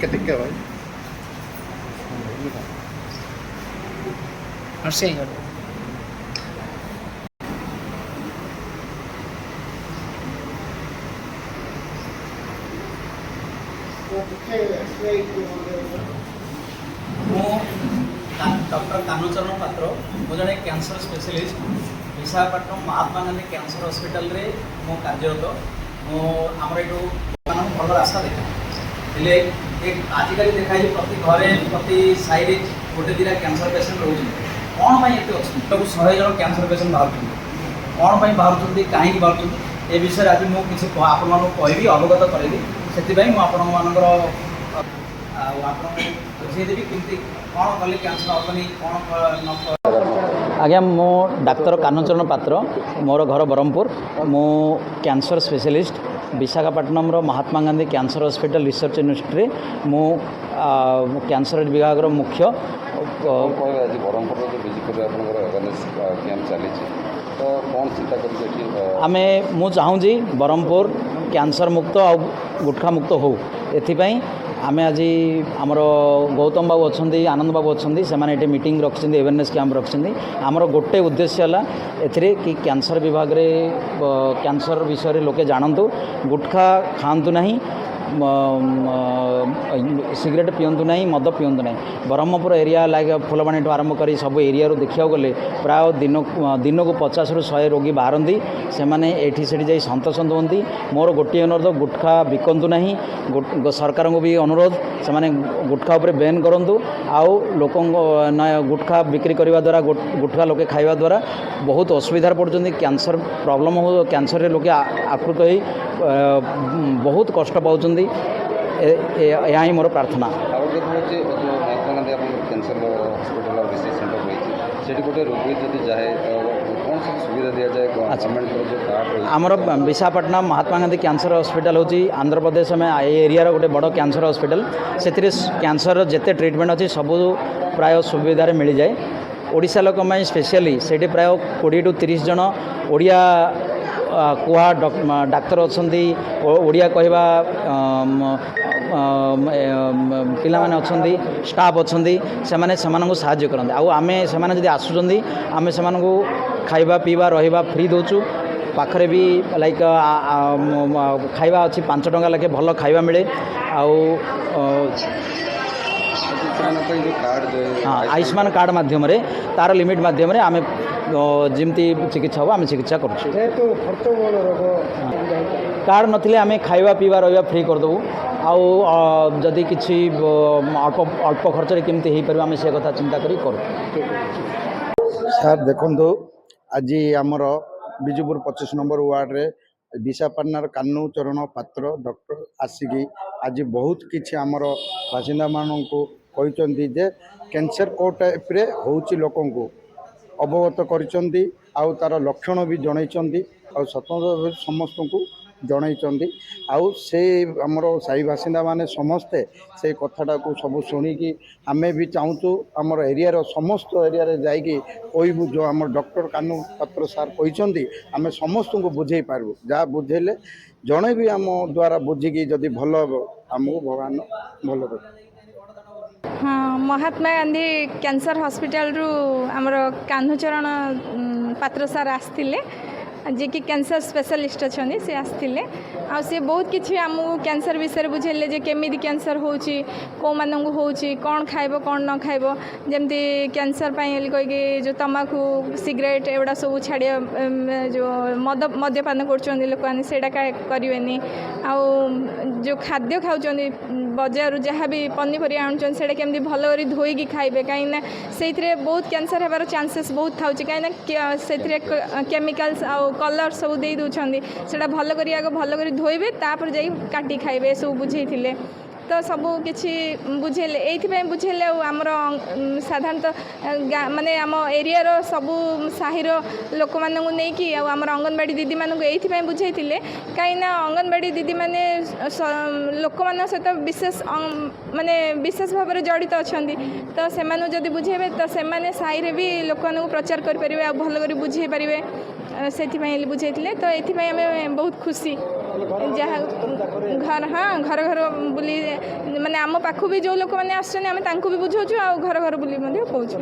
ठीक है भाई और से डॉक्टर कानूचरण पात्र मु जड़े cancer specialist Visakhapatnam Mahatma Gandhi cancer hospital रे मु कार्यरत आमर ये भल रास्ता देखा आजिकल देखा प्रति घरे प्रति साइड गोटे दिटा कैंसर पेसेंट रोज कौन पर ये अच्छे 100 जन कैंसर पेसेंट बाहर कौन पर बाहर कहीं बाहर ए विषय आज मुझे किसी आपण कहि अवगत करेगी से बुझेदेवी केमती कौन कले कैंसर हेनी कौन आज्ञा मो डाक्तर कानूचरण पात्र मोर घर ब्रह्मपुर मो cancer specialist Visakhapatnam Mahatma Gandhi cancer hospital research university मो कैंसर विभाग मुख्य आमे मु चाहूँगी ब्रह्मपुर कैंसर मुक्त और गुटखा मुक्त हो एथिपाई आमे आज आमर गौतम बाबू अच्छा आनंद बाबू अच्छा से मीटिंग रखिंट अवेयरनेस कैंप रखिंट आमर गोटे उद्देश्य है ए कि कैंसर विभाग रे कैंसर विषय लोके जानतु गुटखा खातु ना सिगरेट पींतु ना मद पींतु ना ब्रह्मपुर एरिया लाइक फुलबाणी आरंभ कर सब एरिया देखा गले प्राय दिन को 50 ରୁ 100 रोगी बाहरती से जा सन्तोष होती मोर गोटे अनुरोध गुटखा बिकतु ना सरकार को भी अनुरोध से गुटखा उपर बैन करूँ आउ लोक गुटखा बिक्री करने द्वारा गुटखा लोके खाइबा द्वारा बहुत असुविधार पड़ते कैंसर प्रॉब्लम हो कैंसर लोके आकृत हो बहुत कष्ट पाँच या ही मोर प्रार्थना आमर विशाखापट्टनम महात्मा गांधी कैंसर हॉस्पिटल हूँ आंध्र प्रदेश में एरिया गोटे बड़ कैंसर हॉस्पिटल से कैंसर जिते ट्रीटमेंट अच्छी सब प्राय सुविधा मिल जाए ओडिशा लोक स्पेशली से प्राय 20 ରୁ 30 जन ओडिया कुआ डाक्तर अच्छा ओडिया कहवा पिला माने अच्छा स्टाफ अच्छा से साहाय्य करते आम से आसुँच आम से खाइबा पीवा रहिबा फ्री दौचु पाखरे भी लाइक खाइबा अच्छी 5 टंका लेखे भल खाइबा मिले आउ हाँ आयुष्मान कार्ड माध्यम तार लिमिट माध्यम आम जमती चिकित्सा हम आम चिकित्सा कर कार्ड नथिले आम खाइबा पीवा रहिबा फ्री करदेबू आउ जदि किसी अल्प अल्प खर्च केमती हो पार आम से कथा चिंता करी करूँ सर देखो आज आमर बिजुपुर 25 नंबर वार्ड रे विशाखापट्टनम कानूचरण पात्र डॉक्टर आसिकी आज बहुत किछि आमर बासिंदा मानन को कहते जे कैंसर को टाइप रे होउछि लोकन को अवगत करिसंती आउ तार लक्षण भी जनइसंती आउ स्वतंत्र समस्त को जनइसंती आउ से आमर साई बासिंदा माने समस्ते से कथाटा को सब शुणिकी आमे भी चाहूँ आमर एरिया रो समस्त एरिया रे जाइकी कहबू जो आम डॉक्टर कानू पात्र सार कहते आम समस्त को बुझे पार्बू जहाँ बुझेले जड़े भी आम द्वारा बुझिकी जदि भल आमको भगवान भल कर हाँ महात्मा गांधी कैंसर हॉस्पिटल रु आमर कान्हूचरण पात्र सार आसते जी कि कैंसर स्पेशलिस्ट अच्छा सी आसते आ सी बहुत किसी आमको कैंसर विषय बुझेले जे केमी कैंसर होची को मानू होची कौन खाइब कौन न खाइब जमती कैंसर कहीकि जो तमाकू सिगरेट एगुड़ा सब छाड़िया जो मद्यपान कर लोक मैंने करें आउ जो खाद्य खाऊँ बजार जहाँ भी पनीपरिया आणुन से केमती भल कर धोईकी खाइबे कहीं से बहुत कैंसर होबार चांसेस बहुत था कहीं से केमिकल्स आउ कलर सब दे दूसरी से भल कर भल कर धोइबे तापर जाई काटी खाइबे सब बुझे ତ ସବୁ କିଛି ବୁଝେଇଲେ ଏଇଥିପାଇଁ ବୁଝେଇଲେ ଆଉ ଆମର ସାଧାରଣତଃ ମାନେ ଆମ ଏରିଆର ସବୁ ସାହିର ଲୋକମାନଙ୍କୁ ନେଇକି ଆଉ ଆମର ଅଙ୍ଗନବାଡ଼ି ଦିଦିମାନଙ୍କୁ ଏଇଥିପାଇଁ ବୁଝେଇଥିଲେ କାହିଁକିନା ଅଙ୍ଗନବାଡ଼ି ଦିଦିମାନେ ଲୋକମାନଙ୍କ ସହିତ ମାନେ ବିଶେଷ ଭାବରେ ଜଡ଼ିତ ଅଛନ୍ତି ତ ସେମାନଙ୍କୁ ଯଦି ବୁଝେଇବେ ତ ସେମାନେ ସାହିରେ ବି ଲୋକମାନଙ୍କୁ ପ୍ରଚାର କରିପାରିବେ ଆଉ ଭଲ କରି ବୁଝେଇ ପାରିବେ ସେଥିପାଇଁ ବୁଝେଇଥିଲେ ତ ଏଥିପାଇଁ ଆମେ ବହୁତ ଖୁସି ଯାହା ଘର ଘର ବୁଲି ମାନେ ଆମ ପାଖକୁ ବି ଯେଉଁ ଲୋକମାନେ ଆସୁଛନ୍ତି ଆମେ ତାଙ୍କୁ ବି ବୁଝାଉଛୁ ଆଉ ଘର ଘର ବୁଲି ମଧ୍ୟ କହୁଛୁ।